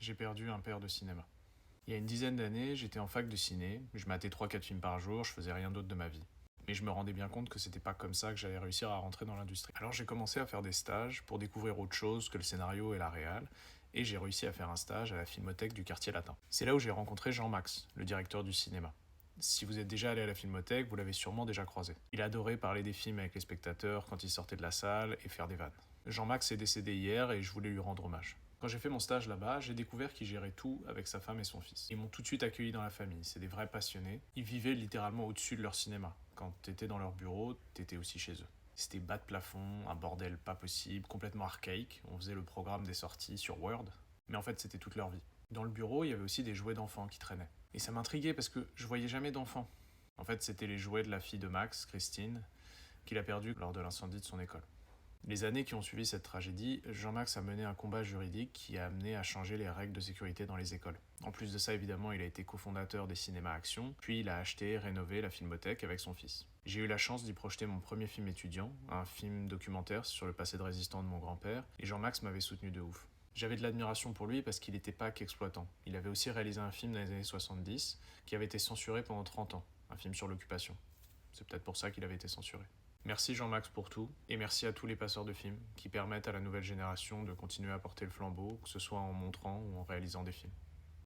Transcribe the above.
j'ai perdu un père de cinéma. Il y a une dizaine d'années, j'étais en fac de ciné, je matais 3-4 films par jour, je faisais rien d'autre de ma vie. Mais je me rendais bien compte que c'était pas comme ça que j'allais réussir à rentrer dans l'industrie. Alors j'ai commencé à faire des stages pour découvrir autre chose que le scénario et la réal, et j'ai réussi à faire un stage à la Filmothèque du Quartier Latin. C'est là où j'ai rencontré Jean-Max, le directeur du cinéma. Si vous êtes déjà allé à la Filmothèque, vous l'avez sûrement déjà croisé. Il adorait parler des films avec les spectateurs quand ils sortaient de la salle et faire des vannes. Jean-Max est décédé hier et je voulais lui rendre hommage. Quand j'ai fait mon stage là-bas, j'ai découvert qu'il gérait tout avec sa femme et son fils. Ils m'ont tout de suite accueilli dans la famille, c'est des vrais passionnés. Ils vivaient littéralement au-dessus de leur cinéma. Quand t'étais dans leur bureau, t'étais aussi chez eux. C'était bas de plafond, un bordel pas possible, complètement archaïque. On faisait le programme des sorties sur Word. Mais en fait, c'était toute leur vie. Dans le bureau, il y avait aussi des jouets d'enfants qui traînaient. Et ça m'intriguait parce que je voyais jamais d'enfants. En fait, c'était les jouets de la fille de Max, Christine, qu'il a perdu lors de l'incendie de son école. Les années qui ont suivi cette tragédie, Jean-Max a mené un combat juridique qui a amené à changer les règles de sécurité dans les écoles. En plus de ça, évidemment, il a été cofondateur des cinémas Action, puis il a acheté et rénové la Filmothèque avec son fils. J'ai eu la chance d'y projeter mon premier film étudiant, un film documentaire sur le passé de résistant de mon grand-père, et Jean-Max m'avait soutenu de ouf. J'avais de l'admiration pour lui parce qu'il n'était pas qu'exploitant. Il avait aussi réalisé un film dans les années 70 qui avait été censuré pendant 30 ans, un film sur l'occupation. C'est peut-être pour ça qu'il avait été censuré. Merci Jean-Max pour tout, et merci à tous les passeurs de films qui permettent à la nouvelle génération de continuer à porter le flambeau, que ce soit en montrant ou en réalisant des films.